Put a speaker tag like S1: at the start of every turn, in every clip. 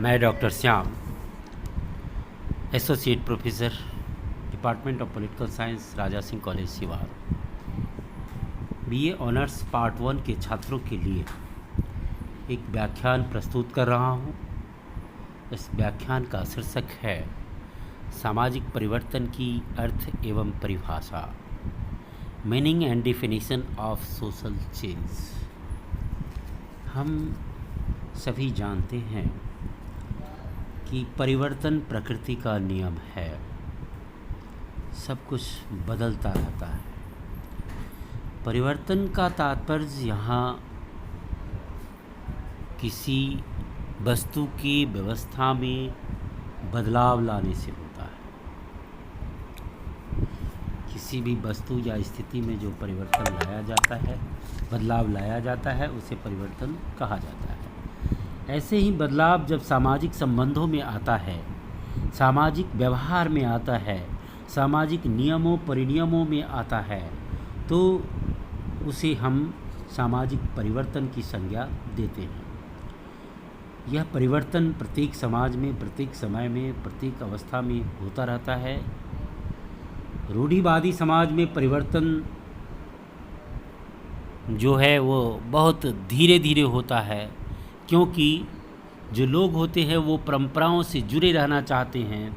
S1: मैं doctor Shyam, associate professor, department of political science, Raja Singh college Siwar, BA honours part 1 के छात्रों के लिए एक व्याख्यान प्रस्तुत कर रहा हूँ। इस व्याख्यान का शीर्षक है सामाजिक परिवर्तन की अर्थ एवं परिभाषा, meaning and definition of social change. हम सभी जानते हैं कि परिवर्तन प्रकृति का नियम है, सब कुछ बदलता रहता है। परिवर्तन का तात्पर्य यहाँ किसी वस्तु की व्यवस्था में बदलाव लाने से होता है। किसी भी वस्तु या स्थिति में जो परिवर्तन लाया जाता है, बदलाव लाया जाता है, उसे परिवर्तन कहा जाता है। ऐसे ही बदलाव जब सामाजिक संबंधों में आता है, सामाजिक व्यवहार में आता है, सामाजिक नियमों परिनियमों में आता है, तो उसे हम सामाजिक परिवर्तन की संज्ञा देते हैं। यह परिवर्तन प्रत्येक समाज में, प्रत्येक समय में, प्रत्येक अवस्था में होता रहता है। रूढ़िवादी समाज में परिवर्तन जो है वो बहुत धीरे धीरे होता है, क्योंकि जो लोग होते हैं वो परंपराओं से जुड़े रहना चाहते हैं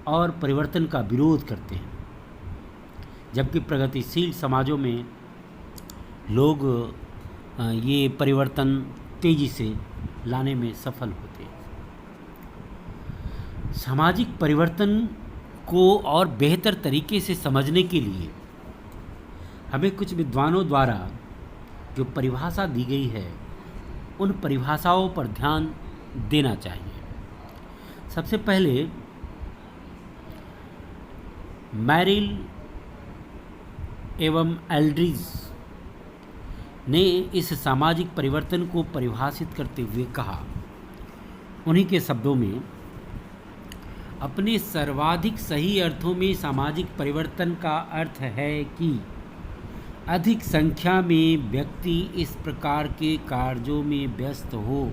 S1: और परिवर्तन का विरोध करते हैं, जबकि प्रगतिशील समाजों में लोग ये परिवर्तन तेज़ी से लाने में सफल होते हैं। सामाजिक परिवर्तन को और बेहतर तरीके से समझने के लिए हमें कुछ विद्वानों द्वारा जो परिभाषा दी गई है, उन परिभाषाओं पर ध्यान देना चाहिए। सबसे पहले मैरिल एवं एल्ड्रिज ने इस सामाजिक परिवर्तन को परिभाषित करते हुए कहा, उन्हीं के शब्दों में, अपने सर्वाधिक सही अर्थों में सामाजिक परिवर्तन का अर्थ है कि अधिक संख्या में व्यक्ति इस प्रकार के कार्यों में व्यस्त हो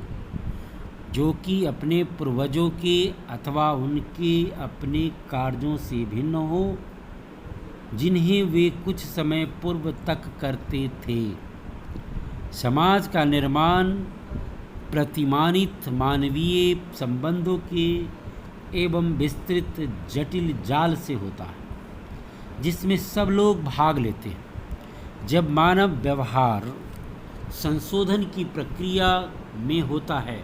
S1: जो कि अपने पूर्वजों के अथवा उनके अपने कार्यों से भिन्न हो, जिन्हें वे कुछ समय पूर्व तक करते थे। समाज का निर्माण प्रतिमानित मानवीय संबंधों के एवं विस्तृत जटिल जाल से होता है, जिसमें सब लोग भाग लेते हैं। जब मानव व्यवहार संशोधन की प्रक्रिया में होता है,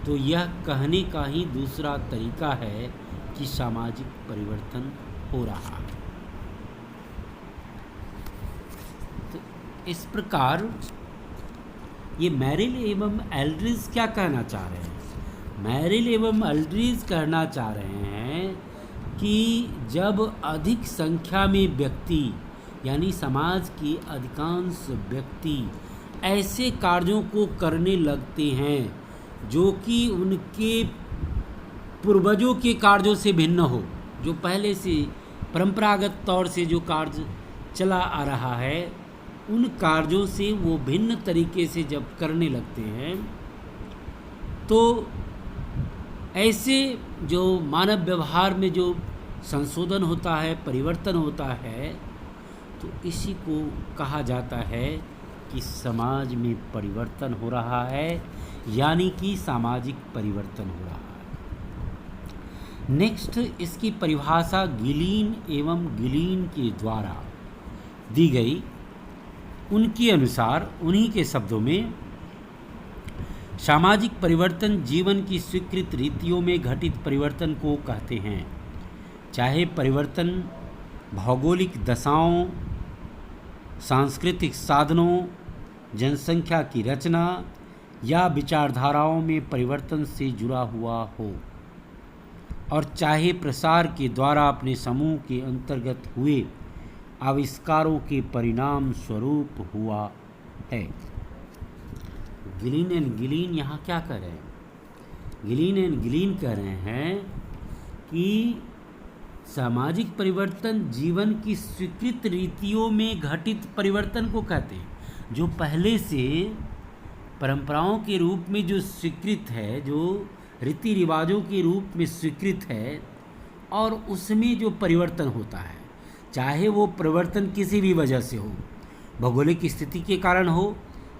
S1: तो यह कहने का ही दूसरा तरीका है कि सामाजिक परिवर्तन हो रहा है। तो इस प्रकार ये मैरिल एवं एल्ड्रिज क्या कहना चाह रहे हैं? मैरिल एवं एल्ड्रिज कहना चाह रहे हैं कि जब अधिक संख्या में व्यक्ति, यानी समाज के अधिकांश व्यक्ति ऐसे कार्यों को करने लगते हैं जो कि उनके पूर्वजों के कार्यों से भिन्न हो, जो पहले से परंपरागत तौर से जो कार्य चला आ रहा है, उन कार्यों से वो भिन्न तरीके से जब करने लगते हैं, तो ऐसे जो मानव व्यवहार में जो संशोधन होता है, परिवर्तन होता है, तो इसी को कहा जाता है कि समाज में परिवर्तन हो रहा है, यानी कि सामाजिक परिवर्तन हो रहा है। नेक्स्ट, इसकी परिभाषा गिलीन एवं गिलीन के द्वारा दी गई। उनके अनुसार, उन्हीं के शब्दों में, सामाजिक परिवर्तन जीवन की स्वीकृत रीतियों में घटित परिवर्तन को कहते हैं, चाहे परिवर्तन भौगोलिक दशाओं, सांस्कृतिक साधनों, जनसंख्या की रचना या विचारधाराओं में परिवर्तन से जुड़ा हुआ हो, और चाहे प्रसार के द्वारा अपने समूह के अंतर्गत हुए आविष्कारों के परिणाम स्वरूप हुआ है। गिलीन एंड गिलीन यहाँ क्या कह रहे हैं? गिलीन एंड गिलीन कह रहे हैं कि सामाजिक परिवर्तन जीवन की स्वीकृत रीतियों में घटित परिवर्तन को कहते हैं, जो पहले से परंपराओं के रूप में जो स्वीकृत है, जो रीति रिवाजों के रूप में स्वीकृत है, और उसमें जो परिवर्तन होता है, चाहे वो परिवर्तन किसी भी वजह से हो, भौगोलिक स्थिति के कारण हो,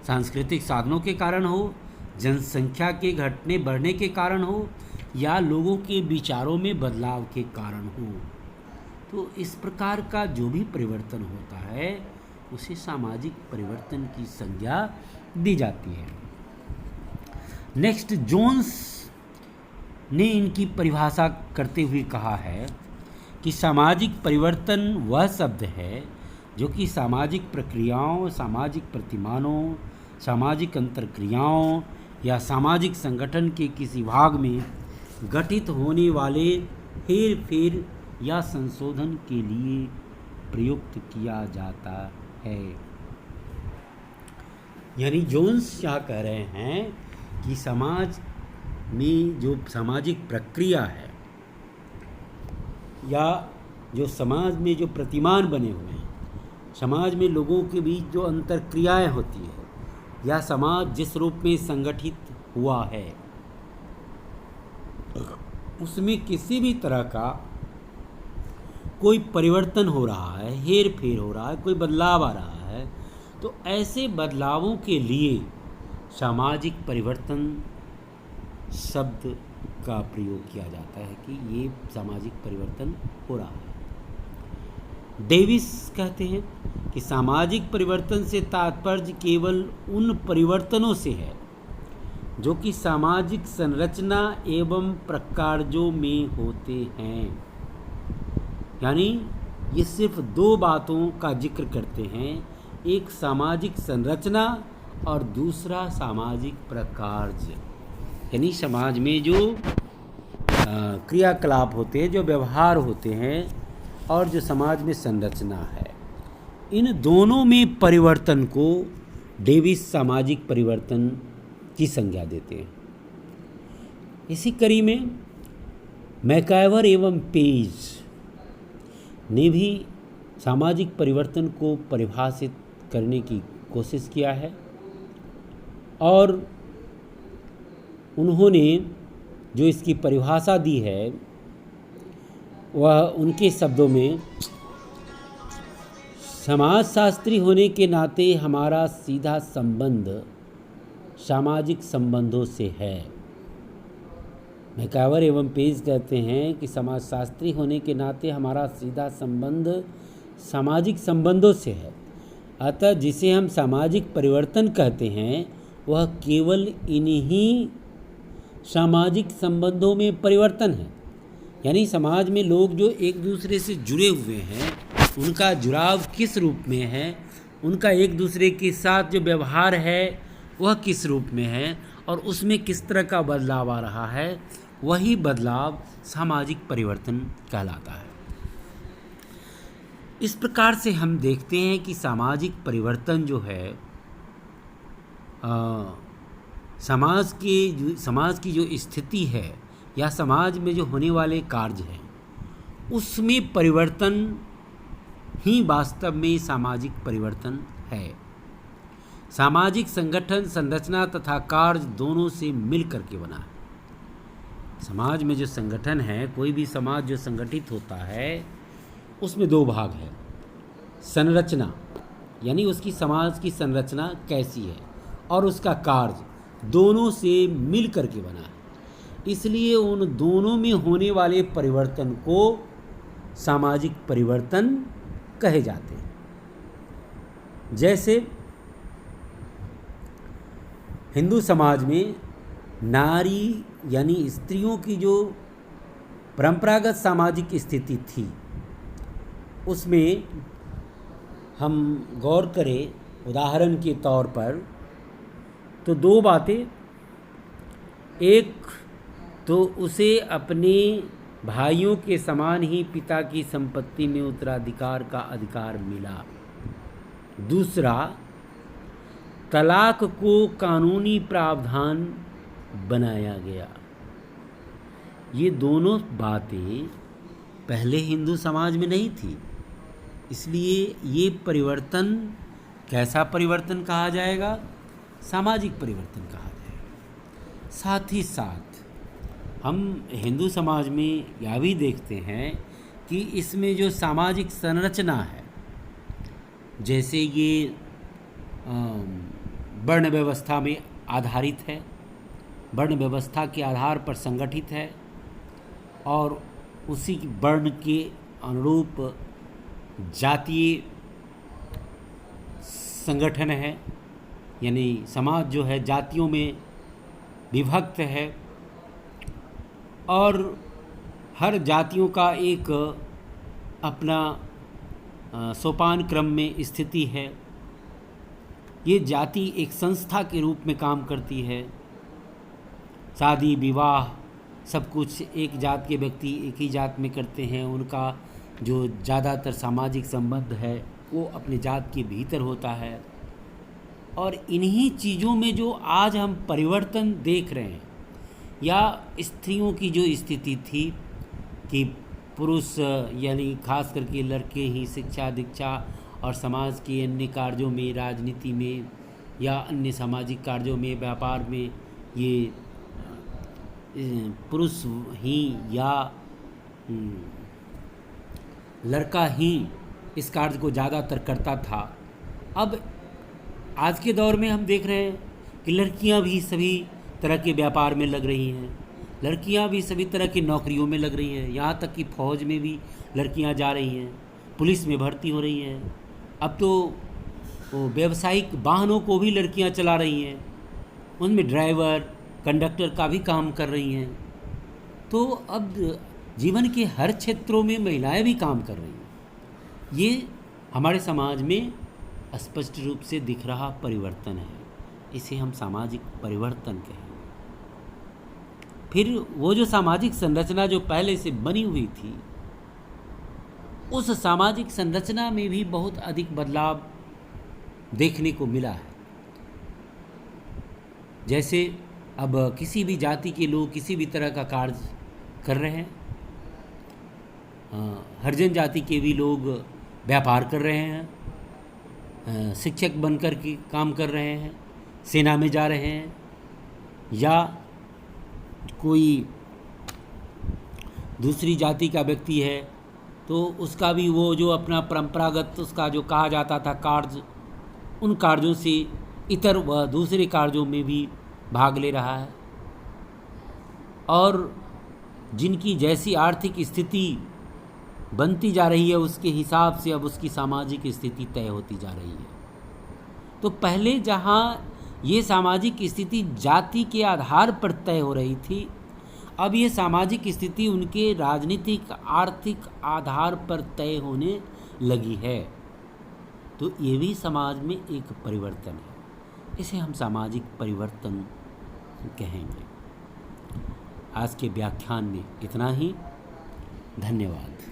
S1: सांस्कृतिक साधनों के कारण हो, जनसंख्या के घटने बढ़ने के कारण हो, या लोगों के विचारों में बदलाव के कारण हो, तो इस प्रकार का जो भी परिवर्तन होता है उसे सामाजिक परिवर्तन की संज्ञा दी जाती है। नेक्स्ट, जोन्स ने इनकी परिभाषा करते हुए कहा है कि सामाजिक परिवर्तन वह शब्द है जो कि सामाजिक प्रक्रियाओं, सामाजिक प्रतिमानों, सामाजिक अंतरक्रियाओं या सामाजिक संगठन के किसी भाग में गठित होने वाले हेर फेर या संशोधन के लिए प्रयुक्त किया जाता है। यानी जोन्स क्या कह रहे हैं कि समाज में जो सामाजिक प्रक्रिया है या जो समाज में जो प्रतिमान बने हुए हैं, समाज में लोगों के बीच जो अंतरक्रियाएं होती है, या समाज जिस रूप में संगठित हुआ है, उसमें किसी भी तरह का कोई परिवर्तन हो रहा है, हेर फेर हो रहा है, कोई बदलाव आ रहा है, तो ऐसे बदलावों के लिए सामाजिक परिवर्तन शब्द का प्रयोग किया जाता है कि ये सामाजिक परिवर्तन हो रहा है। डेविस कहते हैं कि सामाजिक परिवर्तन से तात्पर्य केवल उन परिवर्तनों से है जो कि सामाजिक संरचना एवं प्रकार्यों में होते हैं। यानी ये सिर्फ दो बातों का जिक्र करते हैं, एक सामाजिक संरचना और दूसरा सामाजिक प्रकार्य। यानी समाज में जो क्रियाकलाप होते हैं, जो व्यवहार होते हैं, और जो समाज में संरचना है, इन दोनों में परिवर्तन को डेविस सामाजिक परिवर्तन की संज्ञा देते हैं। इसी कड़ी में मैकाइवर एवं पेज ने भी सामाजिक परिवर्तन को परिभाषित करने की कोशिश किया है, और उन्होंने जो इसकी परिभाषा दी है वह उनके शब्दों में, समाजशास्त्री होने के नाते हमारा सीधा संबंध सामाजिक संबंधों से है। मैकाइवर एवं पेज कहते हैं कि समाजशास्त्री होने के नाते हमारा सीधा संबंध सामाजिक संबंधों से है, अतः जिसे हम सामाजिक परिवर्तन कहते हैं वह केवल इन्हीं सामाजिक संबंधों में परिवर्तन है। यानी समाज में लोग जो एक दूसरे से जुड़े हुए हैं, उनका जुड़ाव किस रूप में है, उनका एक दूसरे के साथ जो व्यवहार है वह किस रूप में है, और उसमें किस तरह का बदलाव आ रहा है, वही बदलाव सामाजिक परिवर्तन कहलाता है। इस प्रकार से हम देखते हैं कि सामाजिक परिवर्तन जो है समाज की जो स्थिति है या समाज में जो होने वाले कार्य हैं, उसमें परिवर्तन ही वास्तव में सामाजिक परिवर्तन है। सामाजिक संगठन, संरचना तथा कार्य दोनों से मिल करके बना है। समाज में जो संगठन है, कोई भी समाज जो संगठित होता है, उसमें दो भाग है। संरचना यानी उसकी समाज की संरचना कैसी है, और उसका कार्य दोनों से मिल करके बना है। इसलिए उन दोनों में होने वाले परिवर्तन को सामाजिक परिवर्तन कहे जाते हैं। जैसे हिंदू समाज में नारी यानी स्त्रियों की जो परंपरागत सामाजिक स्थिति थी, उसमें हम गौर करें उदाहरण के तौर पर तो दो बातें। एक तो उसे अपने भाइयों के समान ही पिता की संपत्ति में उत्तराधिकार का अधिकार मिला। दूसरा, तलाक को कानूनी प्रावधान बनाया गया। ये दोनों बातें पहले हिंदू समाज में नहीं थी। इसलिए ये परिवर्तन कैसा परिवर्तन कहा जाएगा? सामाजिक परिवर्तन कहा जाएगा। साथ ही साथ हम हिंदू समाज में यह भी देखते हैं कि इसमें जो सामाजिक संरचना है, जैसे ये वर्ण व्यवस्था में आधारित है, वर्ण व्यवस्था के आधार पर संगठित है और उसी वर्ण के अनुरूप जातीय संगठन है, यानी समाज जो है जातियों में विभक्त है और हर जातियों का एक अपना सोपान क्रम में स्थिति है। ये जाति एक संस्था के रूप में काम करती है। शादी विवाह सब कुछ एक जात के व्यक्ति एक ही जात में करते हैं। उनका जो ज़्यादातर सामाजिक संबंध है वो अपने जात के भीतर होता है। और इन्हीं चीज़ों में जो आज हम परिवर्तन देख रहे हैं, या स्त्रियों की जो स्थिति थी कि पुरुष यानी खास करके लड़के ही शिक्षा दीक्षा और समाज के अन्य कार्यों में, राजनीति में या अन्य सामाजिक कार्यों में, व्यापार में ये पुरुष ही या लड़का ही इस कार्य को ज़्यादातर करता था। अब आज के दौर में हम देख रहे हैं कि लड़कियां भी सभी तरह के व्यापार में लग रही हैं, लड़कियां भी सभी तरह की नौकरियों में लग रही हैं, यहाँ तक कि फ़ौज में भी लड़कियां जा रही हैं, पुलिस में भर्ती हो रही हैं। अब तो व्यावसायिक वाहनों को भी लड़कियां चला रही हैं, उनमें ड्राइवर कंडक्टर का भी काम कर रही हैं। तो अब जीवन के हर क्षेत्रों में महिलाएं भी काम कर रही हैं। ये हमारे समाज में स्पष्ट रूप से दिख रहा परिवर्तन है। इसे हम सामाजिक परिवर्तन कहें। फिर वो जो सामाजिक संरचना जो पहले से बनी हुई थी, उस सामाजिक संरचना में भी बहुत अधिक बदलाव देखने को मिला है। जैसे अब किसी भी जाति के लोग किसी भी तरह का कार्य कर रहे हैं, हरिजन जाति के भी लोग व्यापार कर रहे हैं, शिक्षक बनकर के काम कर रहे हैं, सेना में जा रहे हैं, या कोई दूसरी जाति का व्यक्ति है तो उसका भी वो जो अपना परंपरागत उसका जो कहा जाता था कार्य, उन कार्यों से इतर वह दूसरे कार्यों में भी भाग ले रहा है। और जिनकी जैसी आर्थिक स्थिति बनती जा रही है उसके हिसाब से अब उसकी सामाजिक स्थिति तय होती जा रही है। तो पहले जहाँ ये सामाजिक स्थिति जाति के आधार पर तय हो रही थी, अब ये सामाजिक स्थिति उनके राजनीतिक आर्थिक आधार पर तय होने लगी है। तो ये भी समाज में एक परिवर्तन है। इसे हम सामाजिक परिवर्तन कहेंगे। आज के व्याख्यान में इतना ही। धन्यवाद।